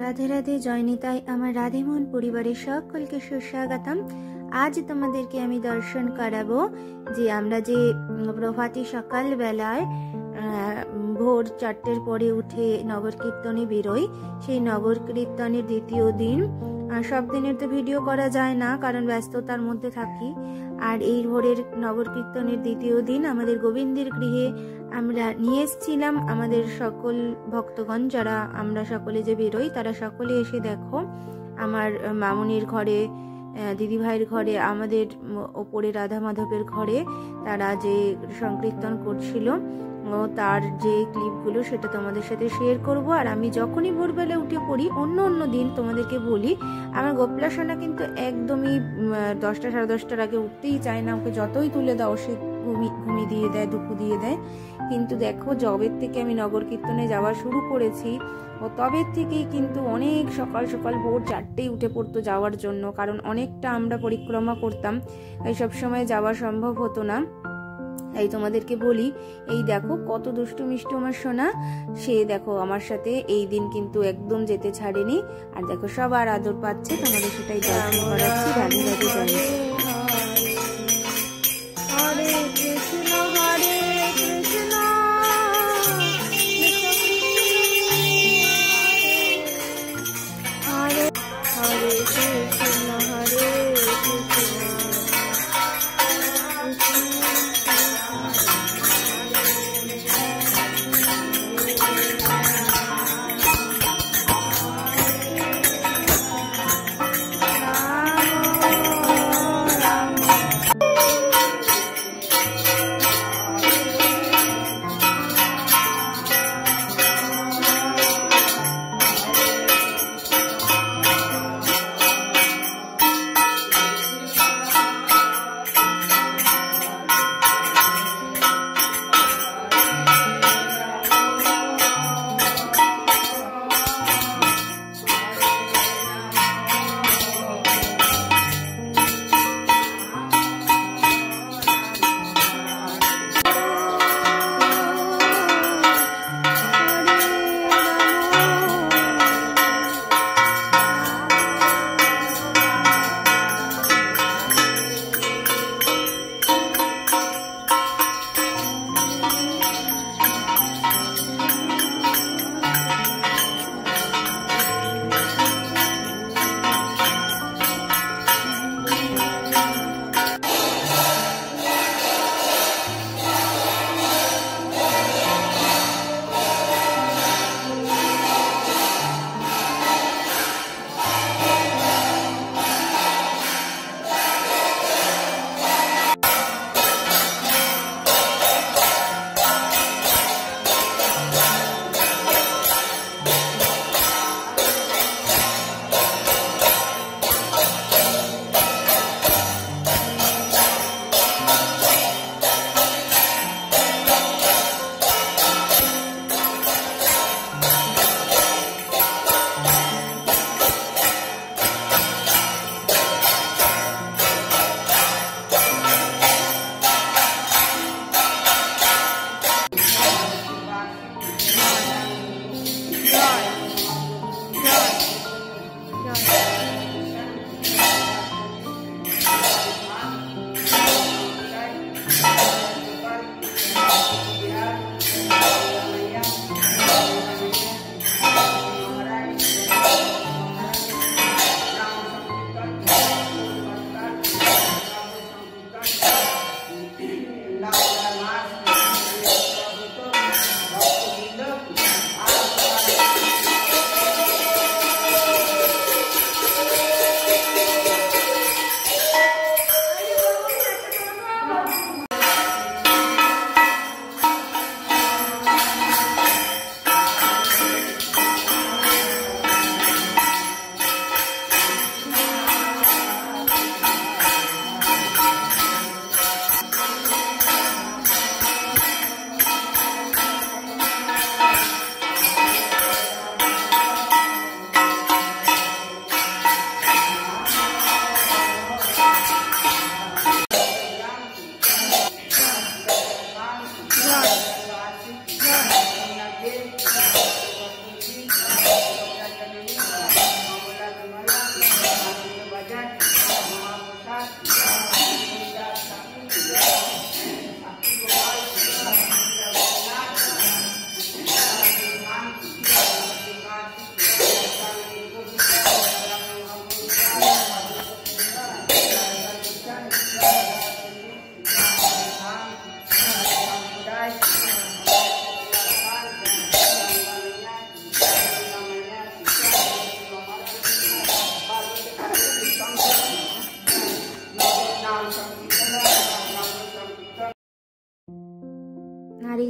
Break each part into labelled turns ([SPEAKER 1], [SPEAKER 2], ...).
[SPEAKER 1] রাধে রাধে জয়নিতাই আমার রাধেমন পরিবারের সকলকে সুস্বাগতম। আজ তোমাদেরকে আমি দর্শন করাবো যে আমরা যে প্রভাতী সকাল বেলায় ভোর 4টের পরে উঠে নগর কীর্তনে বেরোই, সেই নগর কীর্তনের দ্বিতীয় দিন। সব দিনের তো ভিডিও করা যায় না কারণ ব্যস্ততার মধ্যে থাকি। আর এই ভোরের নগর কীর্তনের দ্বিতীয় দিন আমাদের গোবিন্দের গৃহে আমরা নিয়ে এসেছিলাম আমাদের সকল ভক্তগণ, যারা আমরা সকলে যে বেরোই তারা সকলে এসে দেখো আমার মামুনির ঘরে, দিদিভাইয়ের ঘরে, আমাদের ওপরে রাধা মাধবের ঘরে তারা যে সংকীর্তন করছিল তার যে ক্লিপগুলো সেটা তোমাদের সাথে শেয়ার করব। আর আমি যখনই ভোরবেলা উঠে পড়ি, অন্য দিন তোমাদেরকে বলি আমার গোপলা সোনা কিন্তু একদমই 10টা সাড়ে 10টার আগে উঠতেই চায় না। ওকে যতই তুলে দাও সে ঘুমিয়ে দিয়ে দেয়, দুপুর দিয়ে দেয়। কিন্তু দেখো জবের থেকে আমি নগর কীর্তনে যাওয়া শুরু করেছি ও তবের থেকেই কিন্তু অনেক সকাল সকাল ভোর 4টেই উঠে পড়তো যাওয়ার জন্য, কারণ অনেকটা আমরা পরিক্রমা করতাম, তাই সবসময় যাওয়া সম্ভব হতো না। তাই তোমাদেরকে বলি, এই দেখো কত দুষ্টু মিষ্টু আমার সোনা, সে দেখো আমার সাথে এই দিন কিন্তু একদম যেতে ছাড়েনি। আর দেখো সবার আদর পাচ্ছে, তোমাদের সেটাই দর্শন করাচ্ছি। রাধে রাধে জয়। হরে কৃষ্ণ হরে কৃষ্ণ হরে হরে কৃষ্ণ হরে কৃষ্ণ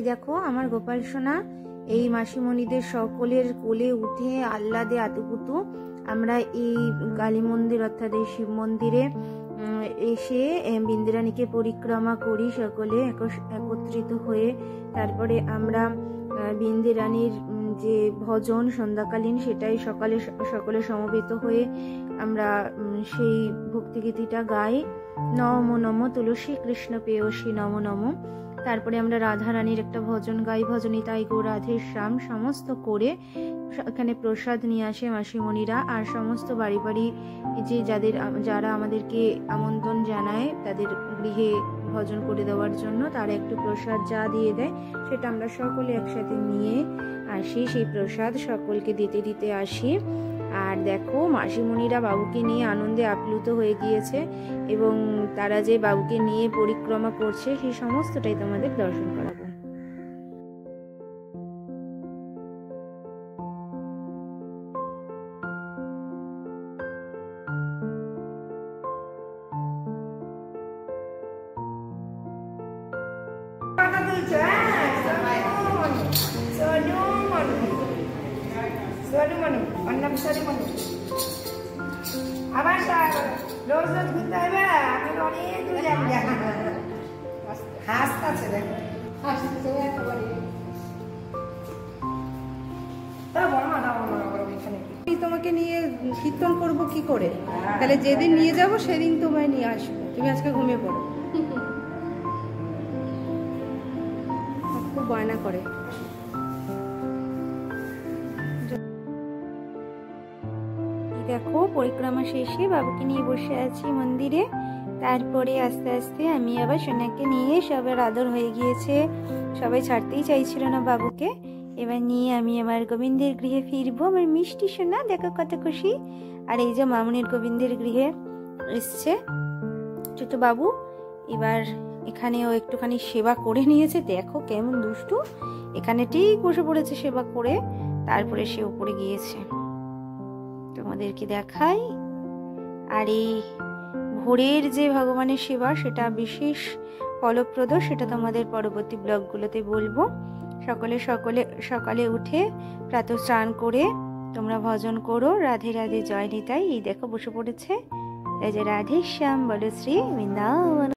[SPEAKER 1] দেখো আমার গোপাল সোনা এই মাসিমণিদের সকলের কোলে উঠে আহ্লাদে আতুপুতু আমরা এই কালী মন্দির অর্থাৎ এই শিব মন্দিরে এসে বিন্দিরানীকে পরিক্রমা করি সকলে একত্রিত হয়ে। তারপরে আমরা বিন্দিরানীর যে ভজন সন্ধ্যাকালীন সেটাই সকলে সমবেত হয়ে আমরা সেই ভক্তিগীতিটা গাই, নম নম তুলসী কৃষ্ণ পেয়সী নম নম। তারপরে আমরা রাধারানীর একটা ভজন গাই, ভজনিতাই গো রাধে শ্যাম সমস্ত করে এখানে প্রসাদ নিয়ে আসে মাসিমণিরা। আর সমস্ত বাড়ি বাড়ি যে যারা আমাদেরকে আমন্ত্রণ জানায় তাদের গৃহে ভজন করে দেওয়ার জন্য তারা একটু প্রসাদ যা দিয়ে দেয় সেটা আমরা সকলে একসাথে নিয়ে আসি, সেই প্রসাদ সকলকে দিতে দিতে আসি। আর দেখো মাসিমণিরা বাবুকে নিয়ে আনন্দে আপ্লুত হয়ে গিয়েছে এবং তারা যে বাবুকে নিয়ে পরিক্রমা করছে সেই সমস্তটাই তোমাদের দর্শন করাবো।
[SPEAKER 2] আবার রোজ রোজ ঘুরতে হবে, আমি অনেক দূর যাবো। হাসতেছে দেখো, হাসতেছে একেবারে।
[SPEAKER 3] তোমাকে নিয়ে কীর্তন করবো কি করে? তাহলে যেদিন নিয়ে যাব সেদিন তোমায় নিয়ে আসবো, তুমি আজকে ঘুমিয়ে পড়ো। খুব বায়না করে।
[SPEAKER 1] দেখো পরিক্রমা শেষে বাবুকে নিয়ে বসে আছি মন্দিরে। তারপরে আস্তে আস্তে আমি আবার সোনাকে নিয়ে সবার আদর হয়ে গিয়েছে, সবাই ছাড়তেই চাইছিল না বাবুকে। এবার নিয়ে আমি আমার গোবিন্দের গৃহে ফিরবো। আমার মিষ্টি সোনা দেখো কত খুশি। আর এই যে মামুনির গোবিন্দের গৃহে এসছে ছোট বাবু, এবার এখানেও একটুখানি সেবা করে নিয়েছে। দেখো কেমন দুষ্টু, এখানে ঠিক বসে পড়েছে সেবা করে, তারপরে সে উপরে গিয়েছে। তোমাদেরকে দেখাই। আর এই ভোরের যে ভগবানের সেবা সেটা বিশেষ ফলপ্রদ, সেটা তোমাদের পরবর্তী ব্লগগুলোতে বলবো। সকালে উঠে প্রাতঃ স্নান করে তোমরা ভজন করো, রাধে রাধে জয় নিতাই। এই দেখো বসে পড়েছে, এই যে রাধে শ্যাম বলো শ্রী বৃন্দাবন।